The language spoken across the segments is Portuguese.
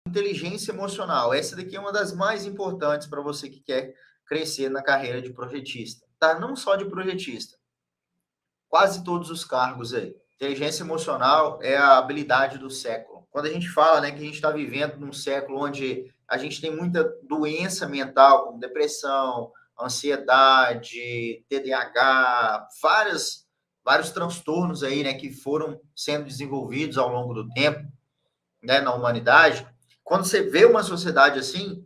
Inteligência emocional. Essa daqui é uma das mais importantes para você que quer crescer na carreira de projetista, tá? Não só de projetista, quase todos os cargos aí. Inteligência emocional é a habilidade do século. Quando a gente fala, né, que a gente está vivendo num século onde a gente tem muita doença mental, como depressão, ansiedade, TDAH, vários transtornos aí, né, que foram sendo desenvolvidos ao longo do tempo, né, na humanidade. Quando você vê uma sociedade assim,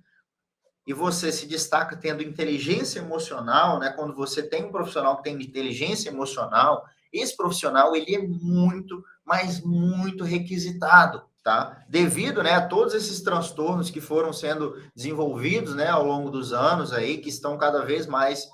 e você se destaca tendo inteligência emocional, né? Quando você tem um profissional que tem inteligência emocional, esse profissional ele é muito, mas muito requisitado, tá? Devido, né, a todos esses transtornos que foram sendo desenvolvidos, né, ao longo dos anos aí, que estão cada vez mais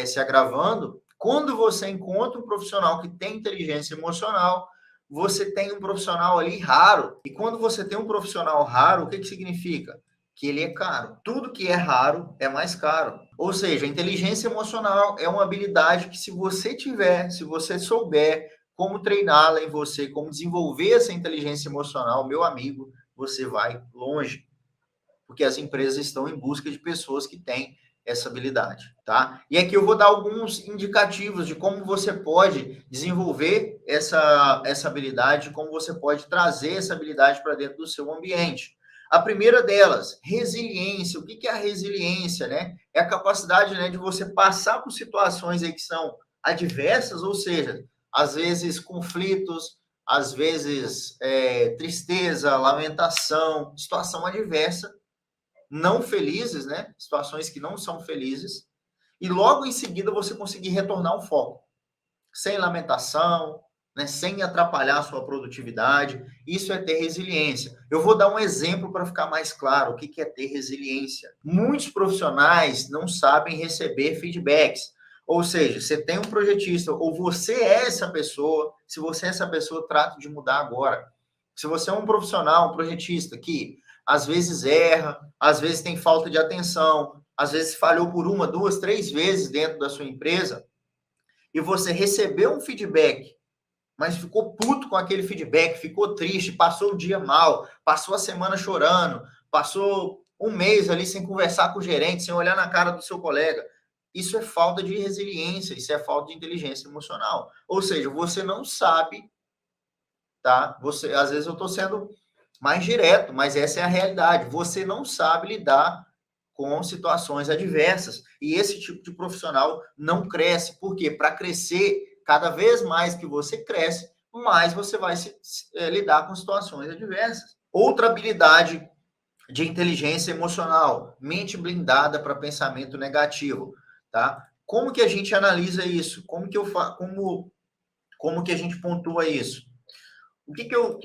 se agravando. Quando você encontra um profissional que tem inteligência emocional, você tem um profissional ali raro. E quando você tem um profissional raro, o que significa? Que ele é caro. Tudo que é raro é mais caro. Ou seja, a inteligência emocional é uma habilidade que, se você tiver, se você souber como treiná-la em você, como desenvolver essa inteligência emocional, meu amigo, você vai longe. Porque as empresas estão em busca de pessoas que têm essa habilidade, tá? E aqui eu vou dar alguns indicativos de como você pode desenvolver essa habilidade, como você pode trazer essa habilidade para dentro do seu ambiente. A primeira delas, resiliência. O que é a resiliência, né? É a capacidade, né, de você passar por situações aí que são adversas, ou seja, às vezes conflitos, às vezes tristeza, lamentação, situação adversa, não felizes, né? Situações que não são felizes, e logo em seguida você conseguir retornar ao foco, sem lamentação, né? Sem atrapalhar a sua produtividade. Isso é ter resiliência. Eu vou dar um exemplo para ficar mais claro o que é ter resiliência. Muitos profissionais não sabem receber feedbacks. Ou seja, você tem um projetista, ou você é essa pessoa. Se você é essa pessoa, trate de mudar agora. Se você é um profissional, um projetista que às vezes erra, às vezes tem falta de atenção, às vezes falhou por uma, duas, três vezes dentro da sua empresa, e você recebeu um feedback, mas ficou puto com aquele feedback, ficou triste, passou o dia mal, passou a semana chorando, passou um mês ali sem conversar com o gerente, sem olhar na cara do seu colega. Isso é falta de resiliência, isso é falta de inteligência emocional. Ou seja, você não sabe, tá? Você, às vezes eu estou sendo mais direto, mas essa é a realidade. Você não sabe lidar com situações adversas. E esse tipo de profissional não cresce. Por quê? Para crescer, cada vez mais que você cresce, mais você vai lidar com situações adversas. Outra habilidade de inteligência emocional, mente blindada para pensamento negativo, tá? Como que a gente analisa isso? Como que a gente pontua isso? O que eu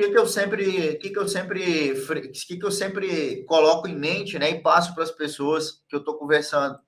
sempre coloco em mente, né, e passo para as pessoas que eu estou conversando,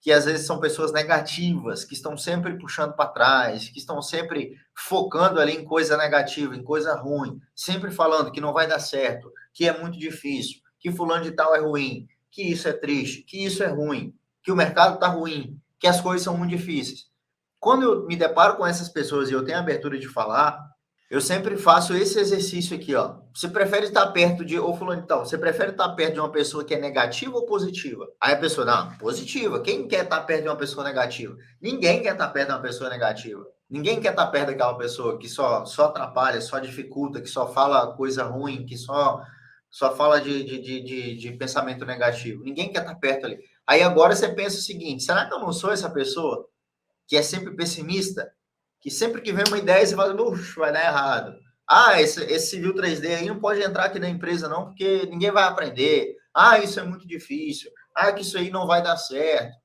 que às vezes são pessoas negativas, que estão sempre puxando para trás, que estão sempre focando ali em coisa negativa, em coisa ruim, sempre falando que não vai dar certo, que é muito difícil, que fulano de tal é ruim, que isso é triste, que isso é ruim, que o mercado está ruim, que as coisas são muito difíceis. Quando eu me deparo com essas pessoas e eu tenho a abertura de falar, eu sempre faço esse exercício aqui, ó. Você prefere estar perto de, ou fulano de tal, você prefere estar perto de uma pessoa que é negativa ou positiva? Aí a pessoa, não, positiva. Quem quer estar perto de uma pessoa negativa? Ninguém quer estar perto de uma pessoa negativa. Ninguém quer estar perto daquela pessoa que só atrapalha, só dificulta, que só fala coisa ruim, que só fala de pensamento negativo. Ninguém quer estar perto ali. Aí agora você pensa o seguinte, será que eu não sou essa pessoa que é sempre pessimista? Que sempre que vem uma ideia, você fala, vai dar errado. Ah, esse civil 3D aí não pode entrar aqui na empresa não, porque ninguém vai aprender. Ah, isso é muito difícil. Ah, que isso aí não vai dar certo.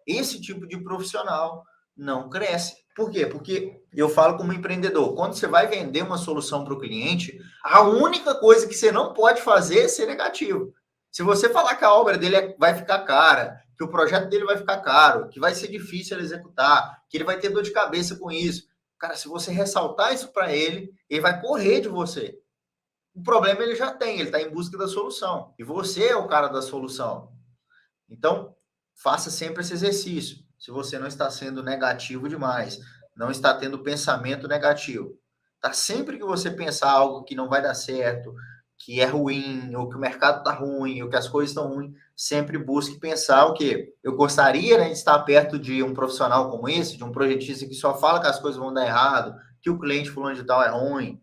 Esse tipo de profissional não cresce. Por quê? Porque eu falo como empreendedor, quando você vai vender uma solução para o cliente, a única coisa que você não pode fazer é ser negativo. Se você falar que a obra dele vai ficar cara, que o projeto dele vai ficar caro, que vai ser difícil ele executar, que ele vai ter dor de cabeça com isso, cara, se você ressaltar isso para ele, ele vai correr de você. O problema ele já tem, ele está em busca da solução. E você é o cara da solução. Então, faça sempre esse exercício. Se você não está sendo negativo demais, não está tendo pensamento negativo, tá? Sempre que você pensar algo que não vai dar certo, que é ruim, ou que o mercado está ruim, ou que as coisas estão ruins, sempre busque pensar o quê? Eu gostaria, né, de estar perto de um profissional como esse, de um projetista que só fala que as coisas vão dar errado, que o cliente fulano de tal é ruim.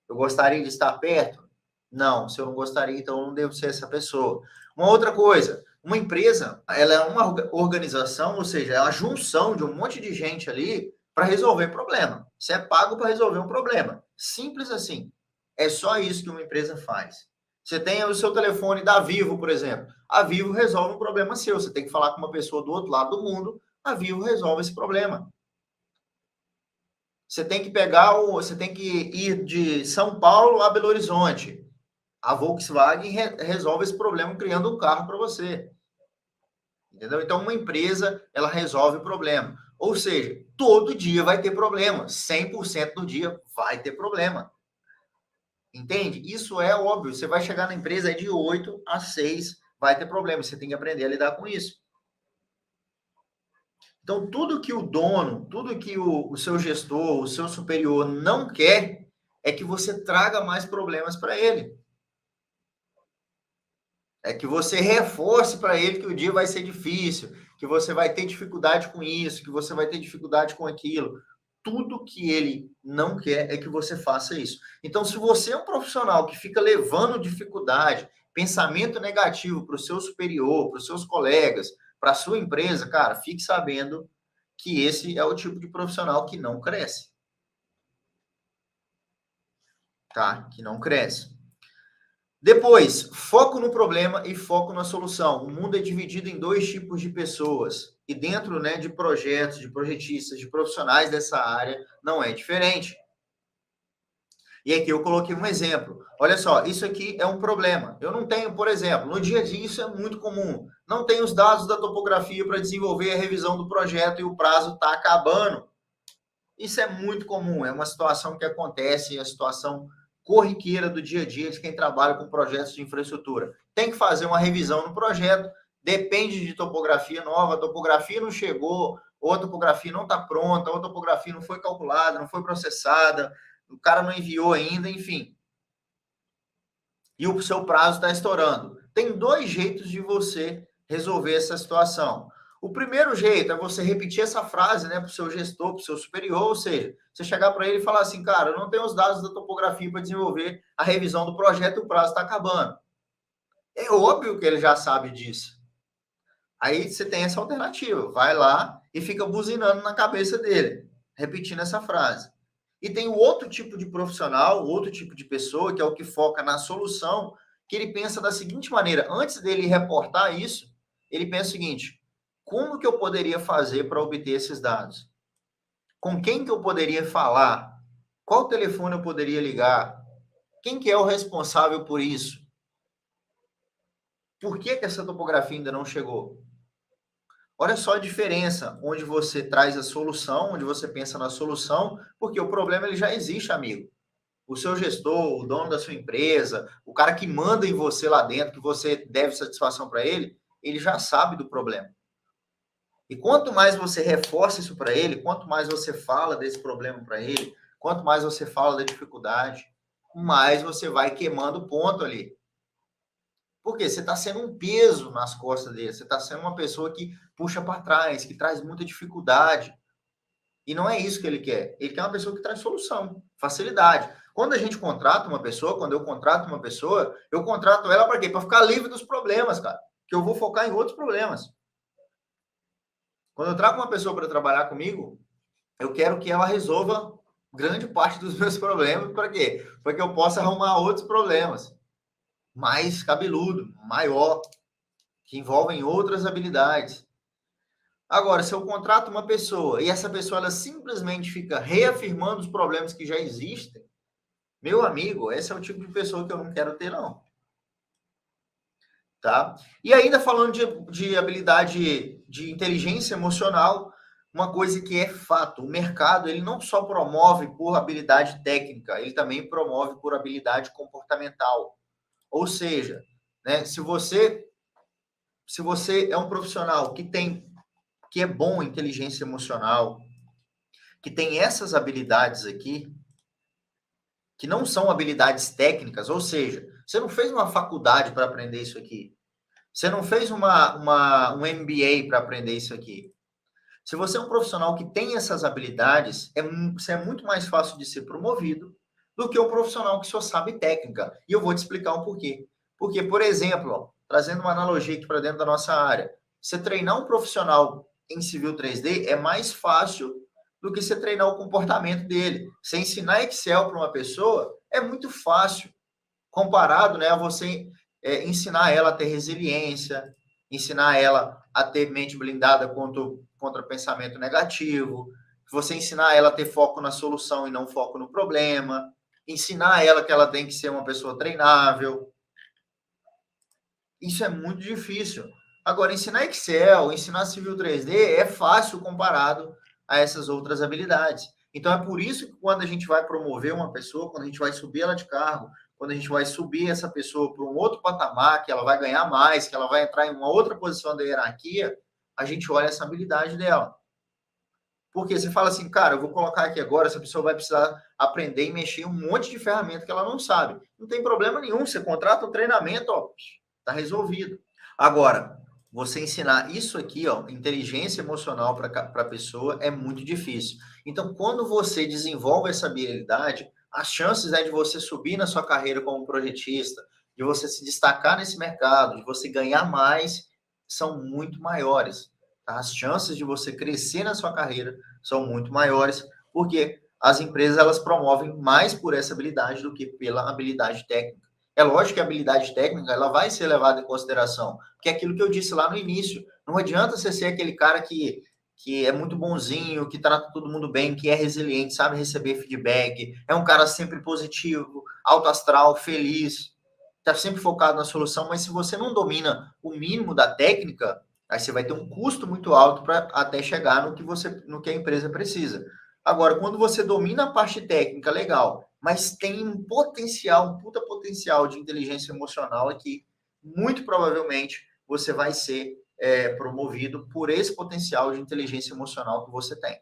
Eu gostaria de estar perto? Não, se eu não gostaria, então eu não devo ser essa pessoa. Uma outra coisa, uma empresa, ela é uma organização, ou seja, é uma junção de um monte de gente ali para resolver problema. Você é pago para resolver um problema. Simples assim. É só isso que uma empresa faz. Você tem o seu telefone da Vivo, por exemplo. A Vivo resolve um problema seu. Você tem que falar com uma pessoa do outro lado do mundo, a Vivo resolve esse problema. Você tem que você tem que ir de São Paulo a Belo Horizonte. A Volkswagen resolve esse problema criando um carro para você. Entendeu? Então, uma empresa, ela resolve o problema. Ou seja, todo dia vai ter problema. 100% do dia vai ter problema. Entende? Isso é óbvio. Você vai chegar na empresa de 8 a 6, vai ter problema. Você tem que aprender a lidar com isso. Então, tudo que o dono, tudo que o seu gestor, o seu superior não quer é que você traga mais problemas para ele. É que você reforce para ele que o dia vai ser difícil, que você vai ter dificuldade com isso, que você vai ter dificuldade com aquilo. Tudo que ele não quer é que você faça isso. Então, se você é um profissional que fica levando dificuldade, pensamento negativo para o seu superior, para os seus colegas, para a sua empresa, cara, fique sabendo que esse é o tipo de profissional que não cresce. Tá? Que não cresce. Depois, foco no problema e foco na solução. O mundo é dividido em dois tipos de pessoas. E dentro, né, de projetos, de projetistas, de profissionais dessa área, não é diferente. E aqui eu coloquei um exemplo. Olha só, isso aqui é um problema. Eu não tenho, por exemplo, no dia a dia isso é muito comum. Não tenho os dados da topografia para desenvolver a revisão do projeto e o prazo está acabando. Isso é muito comum, é uma situação que acontece, é a situação corriqueira do dia a dia de quem trabalha com projetos de infraestrutura. Tem que fazer uma revisão no projeto, depende de topografia nova, a topografia não chegou, ou a topografia não está pronta, ou a topografia não foi calculada, não foi processada, o cara não enviou ainda, enfim. E o seu prazo está estourando. Tem dois jeitos de você resolver essa situação. O primeiro jeito é você repetir essa frase, né, para o seu gestor, para o seu superior, ou seja, você chegar para ele e falar assim, cara, eu não tenho os dados da topografia para desenvolver a revisão do projeto e o prazo está acabando. É óbvio que ele já sabe disso. Aí você tem essa alternativa, vai lá e fica buzinando na cabeça dele, repetindo essa frase. E tem o outro tipo de profissional, outro tipo de pessoa, que é o que foca na solução, que ele pensa da seguinte maneira, antes dele reportar isso, ele pensa o seguinte, como que eu poderia fazer para obter esses dados? Com quem que eu poderia falar? Qual telefone eu poderia ligar? Quem que é o responsável por isso? Por que essa topografia ainda não chegou? Olha só a diferença, onde você traz a solução, onde você pensa na solução, porque o problema ele já existe, amigo. O seu gestor, o dono da sua empresa, o cara que manda em você lá dentro, que você deve satisfação para ele já sabe do problema. E quanto mais você reforça isso para ele, quanto mais você fala desse problema para ele, quanto mais você fala da dificuldade, mais você vai queimando ponto ali. Porque você está sendo um peso nas costas dele, você está sendo uma pessoa que puxa para trás, que traz muita dificuldade. E não é isso que ele quer. Ele quer uma pessoa que traz solução, facilidade. Quando a gente contrata uma pessoa, quando eu contrato uma pessoa, eu contrato ela para quê? Para ficar livre dos problemas, cara. Que eu vou focar em outros problemas. Quando eu trago uma pessoa para trabalhar comigo, eu quero que ela resolva grande parte dos meus problemas. Para quê? Para que eu possa arrumar outros problemas mais cabeludo, maior, que envolvem outras habilidades. Agora, se eu contrato uma pessoa e essa pessoa ela simplesmente fica reafirmando os problemas que já existem, meu amigo, esse é o tipo de pessoa que eu não quero ter, não. Tá? E ainda falando de habilidade de inteligência emocional, uma coisa que é fato, o mercado ele não só promove por habilidade técnica, ele também promove por habilidade comportamental. Ou seja, né, se você é um profissional que é bom em inteligência emocional, que tem essas habilidades aqui, que não são habilidades técnicas, ou seja, Você não fez uma faculdade para aprender isso aqui. Você não fez um MBA para aprender isso aqui. Se você é um profissional que tem essas habilidades, você é muito mais fácil de ser promovido do que um profissional que só sabe técnica. E eu vou te explicar o porquê. Porque, por exemplo, ó, trazendo uma analogia aqui para dentro da nossa área, você treinar um profissional em Civil 3D é mais fácil do que você treinar o comportamento dele. Você ensinar Excel para uma pessoa é muito fácil, comparado, né, a você ensinar ela a ter resiliência, ensinar ela a ter mente blindada contra pensamento negativo, você ensinar ela a ter foco na solução e não foco no problema, ensinar ela que ela tem que ser uma pessoa treinável. Isso é muito difícil. Agora, ensinar Excel, ensinar Civil 3D é fácil comparado a essas outras habilidades. Então, é por isso que quando a gente vai promover uma pessoa, quando a gente vai subir ela de cargo, quando a gente vai subir essa pessoa para um outro patamar, que ela vai ganhar mais, que ela vai entrar em uma outra posição da hierarquia, a gente olha essa habilidade dela. Porque você fala assim, cara, eu vou colocar aqui agora, essa pessoa vai precisar aprender e mexer em um monte de ferramenta que ela não sabe. Não tem problema nenhum, você contrata um treinamento, ó, tá resolvido. Agora, você ensinar isso aqui, ó, inteligência emocional para a pessoa é muito difícil. Então, quando você desenvolve essa habilidade, as chances de você subir na sua carreira como projetista, de você se destacar nesse mercado, de você ganhar mais, são muito maiores. Tá? As chances de você crescer na sua carreira são muito maiores, porque as empresas elas promovem mais por essa habilidade do que pela habilidade técnica. É lógico que a habilidade técnica ela vai ser levada em consideração, porque é aquilo que eu disse lá no início, não adianta você ser aquele cara que é muito bonzinho, que trata todo mundo bem, que é resiliente, sabe receber feedback, é um cara sempre positivo, alto astral, feliz, está sempre focado na solução, mas se você não domina o mínimo da técnica, aí você vai ter um custo muito alto para até chegar no que a empresa precisa. Agora, quando você domina a parte técnica, legal, mas tem um potencial, um puta potencial de inteligência emocional aqui, muito provavelmente você vai ser promovido por esse potencial de inteligência emocional que você tem.